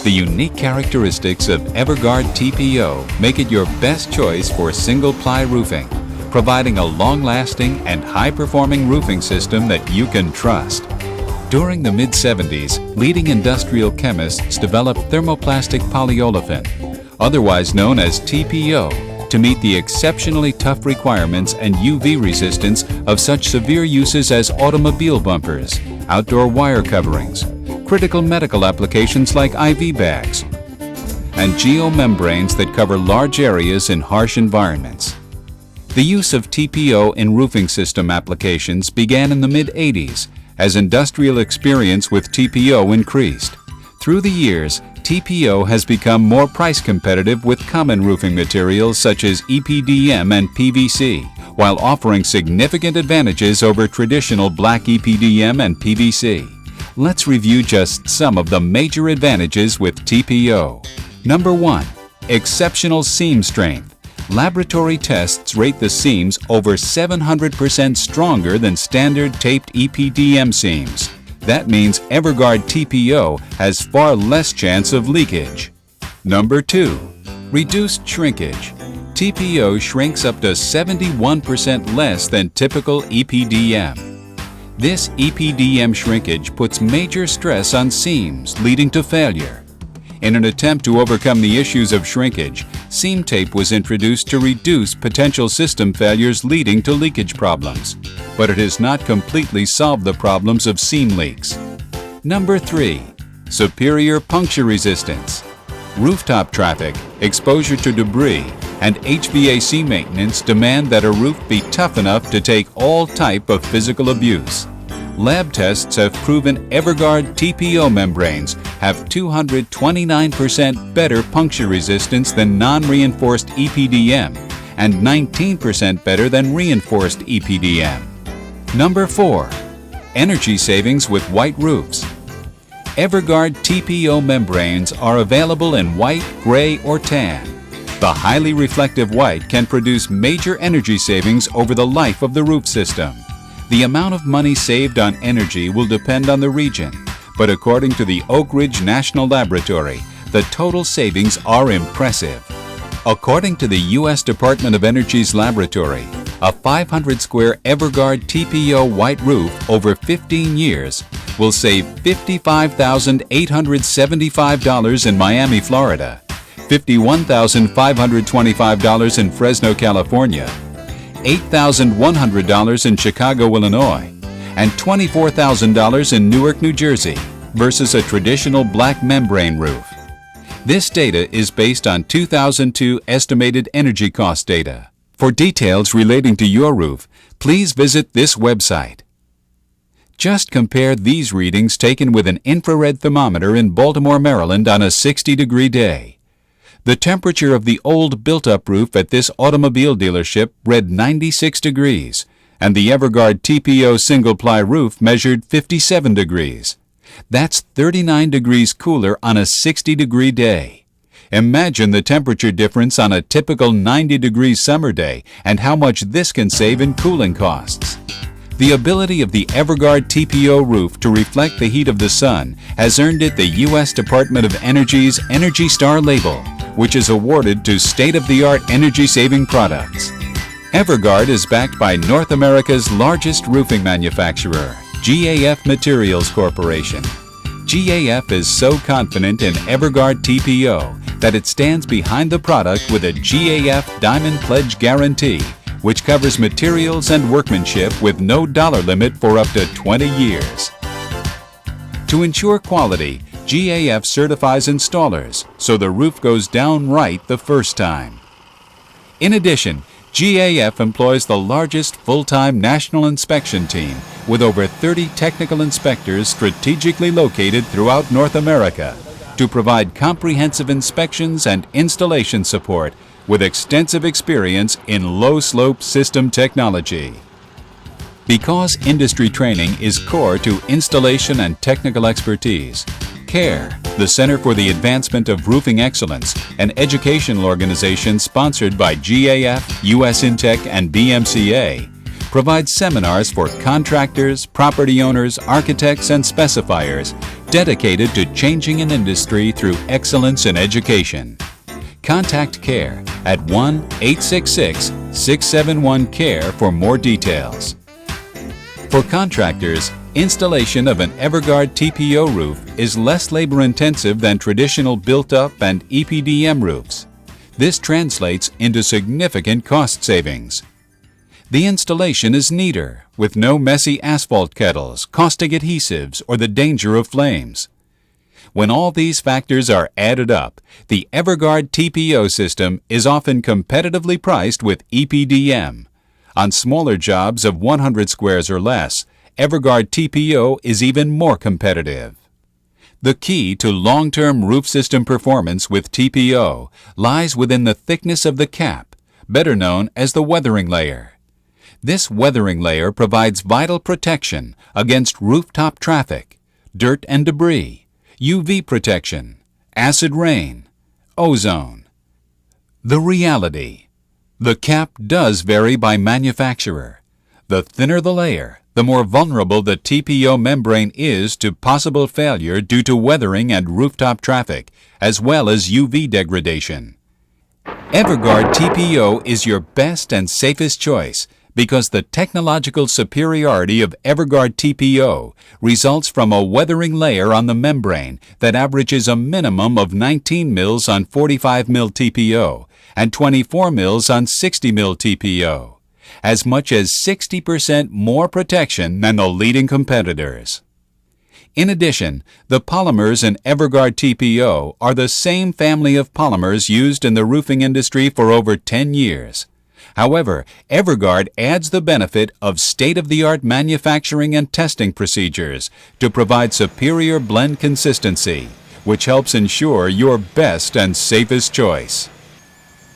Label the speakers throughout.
Speaker 1: The unique characteristics of EverGuard TPO make it your best choice for single-ply roofing, providing a long-lasting and high-performing roofing system that you can trust. During the mid-70s, leading industrial chemists developed thermoplastic polyolefin, otherwise known as TPO, to meet the exceptionally tough requirements and UV resistance of such severe uses as automobile bumpers, outdoor wire coverings, critical medical applications like IV bags, and geomembranes that cover large areas in harsh environments. The use of TPO in roofing system applications began in the mid-80s as industrial experience with TPO increased. Through the years, TPO has become more price competitive with common roofing materials such as EPDM and PVC, while offering significant advantages over traditional black EPDM and PVC. Let's review just some of the major advantages with TPO. Number 1. Exceptional seam strength. Laboratory tests rate the seams over 700% stronger than standard taped EPDM seams. That means EverGuard TPO has far less chance of leakage. Number 2. Reduced shrinkage. TPO shrinks up to 71% less than typical EPDM. This EPDM shrinkage puts major stress on seams, leading to failure. In an attempt to overcome the issues of shrinkage, seam tape was introduced to reduce potential system failures leading to leakage problems, but it has not completely solved the problems of seam leaks. Number 3. Superior puncture resistance. Rooftop traffic, exposure to debris, and HVAC maintenance demand that a roof be tough enough to take all type of physical abuse. Lab tests have proven EverGuard TPO membranes have 229% better puncture resistance than non-reinforced EPDM and 19% better than reinforced EPDM. Number 4. Energy savings with white roofs. EverGuard TPO membranes are available in white, gray, or tan. The highly reflective white can produce major energy savings over the life of the roof system. The amount of money saved on energy will depend on the region, but according to the Oak Ridge National Laboratory, the total savings are impressive. According to the U.S. Department of Energy's laboratory, a 500-square EverGuard TPO white roof over 15 years will save $55,875 in Miami, Florida, $51,525 in Fresno, California, $8,100 in Chicago, Illinois, and $24,000 in Newark, New Jersey, versus a traditional black membrane roof. This data is based on 2002 estimated energy cost data. For details relating to your roof, please visit this website. Just compare these readings taken with an infrared thermometer in Baltimore, Maryland on a 60-degree day. The temperature of the old built-up roof at this automobile dealership read 96 degrees, and the EverGuard TPO single-ply roof measured 57 degrees. That's 39 degrees cooler on a 60-degree day. Imagine the temperature difference on a typical 90-degree summer day and how much this can save in cooling costs. The ability of the EverGuard TPO roof to reflect the heat of the sun has earned it the U.S. Department of Energy's Energy Star label, which is awarded to state-of-the-art energy-saving products. EverGuard is backed by North America's largest roofing manufacturer, GAF Materials Corporation. GAF is so confident in EverGuard TPO that it stands behind the product with a GAF Diamond Pledge Guarantee, which covers materials and workmanship with no dollar limit for up to 20 years. To ensure quality, GAF certifies installers, so the roof goes down right the first time. In addition, GAF employs the largest full-time national inspection team with over 30 technical inspectors strategically located throughout North America to provide comprehensive inspections and installation support with extensive experience in low-slope system technology. Because industry training is core to installation and technical expertise, CARE, the Center for the Advancement of Roofing Excellence, an educational organization sponsored by GAF, US Intech, and BMCA, provides seminars for contractors, property owners, architects, and specifiers dedicated to changing an industry through excellence in education. Contact CARE at 1-866-671-CARE for more details. For contractors, installation of an EverGuard TPO roof is less labor-intensive than traditional built-up and EPDM roofs. This translates into significant cost savings. The installation is neater, with no messy asphalt kettles, caustic adhesives, or the danger of flames. When all these factors are added up, the EverGuard TPO system is often competitively priced with EPDM. On smaller jobs of 100 squares or less, EverGuard TPO is even more competitive. The key to long-term roof system performance with TPO lies within the thickness of the cap, better known as the weathering layer. This weathering layer provides vital protection against rooftop traffic, dirt and debris, UV protection, acid rain, ozone. The reality: the cap does vary by manufacturer. The thinner the layer, the more vulnerable the TPO membrane is to possible failure due to weathering and rooftop traffic, as well as UV degradation. EverGuard TPO is your best and safest choice because the technological superiority of EverGuard TPO results from a weathering layer on the membrane that averages a minimum of 19 mils on 45 mil TPO and 24 mils on 60 mil TPO, as much as 60% more protection than the leading competitors. In addition, the polymers in EverGuard TPO are the same family of polymers used in the roofing industry for over 10 years. However, EverGuard adds the benefit of state-of-the-art manufacturing and testing procedures to provide superior blend consistency, which helps ensure your best and safest choice.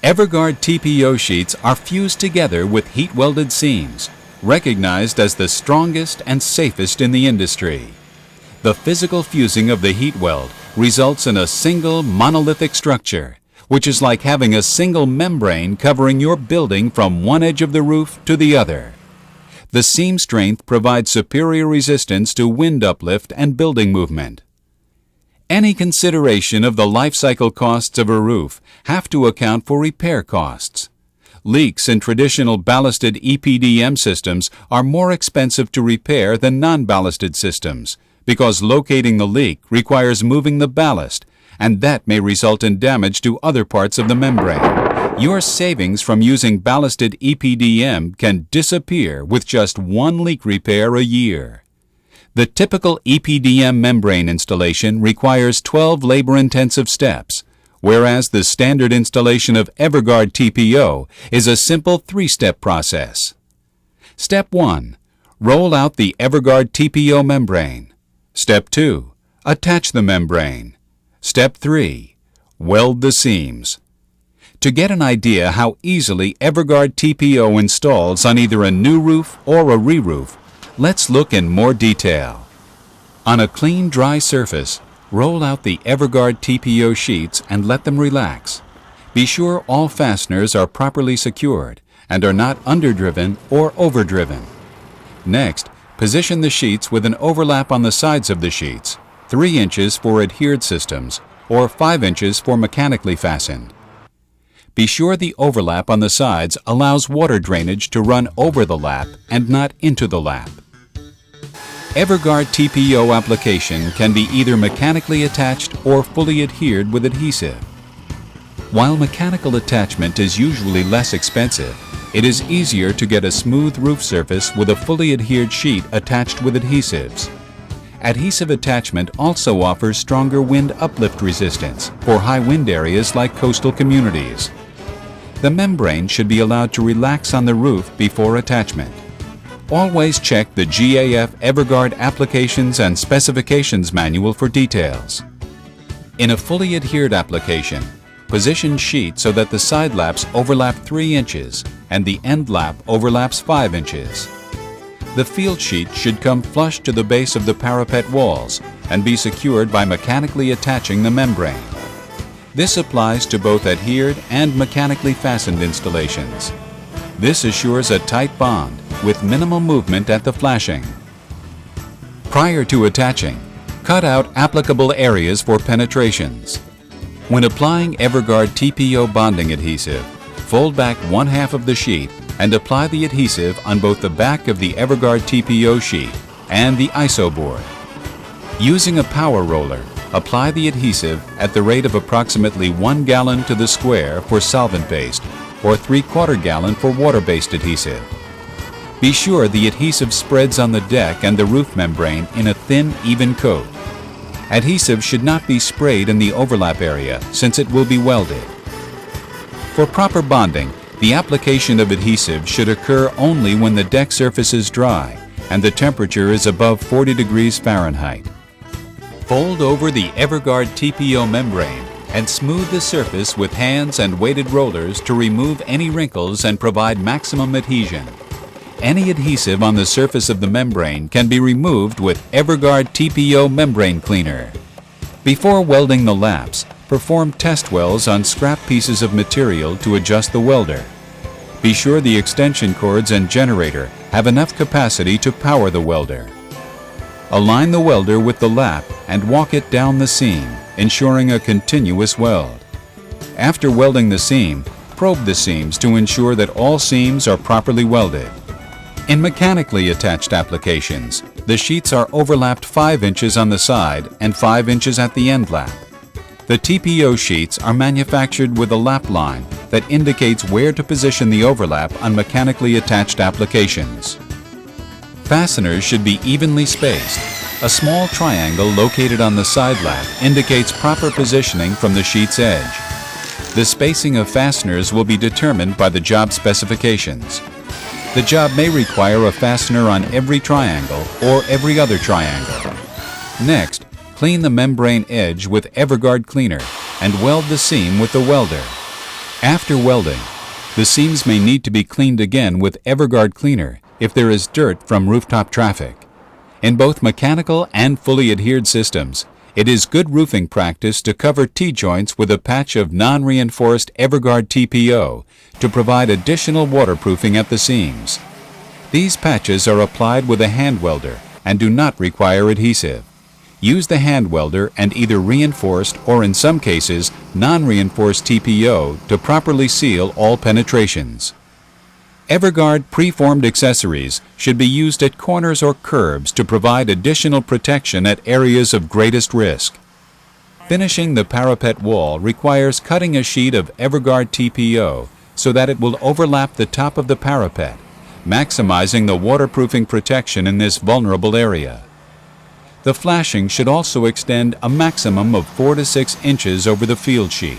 Speaker 1: EverGuard TPO sheets are fused together with heat-welded seams, recognized as the strongest and safest in the industry. The physical fusing of the heat weld results in a single monolithic structure, which is like having a single membrane covering your building from one edge of the roof to the other. The seam strength provides superior resistance to wind uplift and building movement. Any consideration of the life cycle costs of a roof have to account for repair costs. Leaks in traditional ballasted EPDM systems are more expensive to repair than non-ballasted systems because locating the leak requires moving the ballast, and that may result in damage to other parts of the membrane. Your savings from using ballasted EPDM can disappear with just one leak repair a year. The typical EPDM membrane installation requires 12 labor-intensive steps, whereas the standard installation of EverGuard TPO is a simple 3-step process. Step 1. Roll out the EverGuard TPO membrane. Step 2. Attach the membrane. Step 3. Weld the seams. To get an idea how easily EverGuard TPO installs on either a new roof or a re-roof, let's look in more detail. On a clean, dry surface, roll out the EverGuard TPO sheets and let them relax. Be sure all fasteners are properly secured and are not underdriven or overdriven. Next, position the sheets with an overlap on the sides of the sheets, 3 inches for adhered systems, or 5 inches for mechanically fastened. Be sure the overlap on the sides allows water drainage to run over the lap and not into the lap. EverGuard TPO application can be either mechanically attached or fully adhered with adhesive. While mechanical attachment is usually less expensive, it is easier to get a smooth roof surface with a fully adhered sheet attached with adhesives. Adhesive attachment also offers stronger wind uplift resistance for high wind areas like coastal communities. The membrane should be allowed to relax on the roof before attachment. Always check the GAF EverGuard Applications and Specifications Manual for details. In a fully adhered application, position sheet so that the side laps overlap 3 inches and the end lap overlaps 5 inches. The field sheet should come flush to the base of the parapet walls and be secured by mechanically attaching the membrane. This applies to both adhered and mechanically fastened installations. This assures a tight bond with minimal movement at the flashing. Prior to attaching, Cut out applicable areas for penetrations. When applying EverGuard TPO bonding adhesive, fold back 1/2 of the sheet and apply the adhesive on both the back of the EverGuard TPO sheet and the ISO board. Using a power roller, apply the adhesive at the rate of approximately 1 gallon to the square for solvent-based or 3/4 gallon for water-based adhesive. Be sure the adhesive spreads on the deck and the roof membrane in a thin, even coat. Adhesive should not be sprayed in the overlap area since it will be welded. For proper bonding, the application of adhesive should occur only when the deck surface is dry and the temperature is above 40 degrees Fahrenheit. Fold over the EverGuard TPO membrane and smooth the surface with hands and weighted rollers to remove any wrinkles and provide maximum adhesion. Any adhesive on the surface of the membrane can be removed with EverGuard TPO membrane cleaner. Before welding the laps, perform test welds on scrap pieces of material to adjust the welder. Be sure the extension cords and generator have enough capacity to power the welder. Align the welder with the lap and walk it down the seam, ensuring a continuous weld. After welding the seam, probe the seams to ensure that all seams are properly welded. In mechanically attached applications, the sheets are overlapped 5 inches on the side and 5 inches at the end lap. The TPO sheets are manufactured with a lap line that indicates where to position the overlap on mechanically attached applications. Fasteners should be evenly spaced. A small triangle located on the side lap indicates proper positioning from the sheet's edge. The spacing of fasteners will be determined by the job specifications. The job may require a fastener on every triangle or every other triangle. Next, clean the membrane edge with EverGuard cleaner and weld the seam with the welder. After welding, the seams may need to be cleaned again with EverGuard cleaner if there is dirt from rooftop traffic. In both mechanical and fully adhered systems, it is good roofing practice to cover T-joints with a patch of non-reinforced EverGuard TPO to provide additional waterproofing at the seams. These patches are applied with a hand welder and do not require adhesive. Use the hand welder and either reinforced or, in some cases, non-reinforced TPO to properly seal all penetrations. EverGuard preformed accessories should be used at corners or curbs to provide additional protection at areas of greatest risk. Finishing the parapet wall requires cutting a sheet of EverGuard TPO so that it will overlap the top of the parapet, maximizing the waterproofing protection in this vulnerable area. The flashing should also extend a maximum of 4 to 6 inches over the field sheet.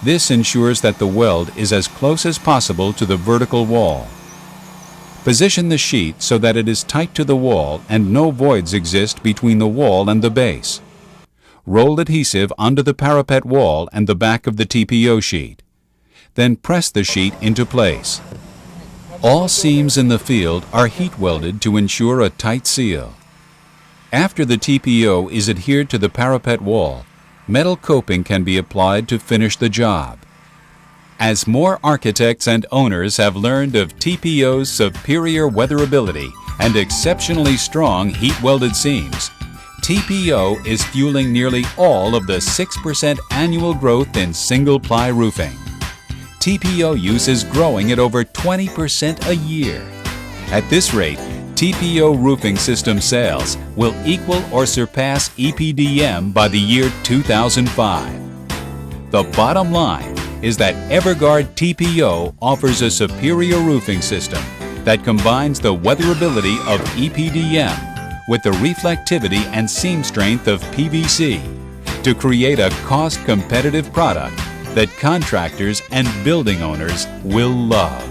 Speaker 1: This ensures that the weld is as close as possible to the vertical wall. Position the sheet so that it is tight to the wall and no voids exist between the wall and the base. Roll adhesive onto the parapet wall and the back of the TPO sheet. Then press the sheet into place. All seams in the field are heat welded to ensure a tight seal. After the TPO is adhered to the parapet wall, metal coping can be applied to finish the job. As more architects and owners have learned of TPO's superior weatherability and exceptionally strong heat-welded seams, TPO is fueling nearly all of the 6% annual growth in single-ply roofing. TPO use is growing at over 20% a year. At this rate, TPO roofing system sales will equal or surpass EPDM by the year 2005. The bottom line is that EverGuard TPO offers a superior roofing system that combines the weatherability of EPDM with the reflectivity and seam strength of PVC to create a cost-competitive product that contractors and building owners will love.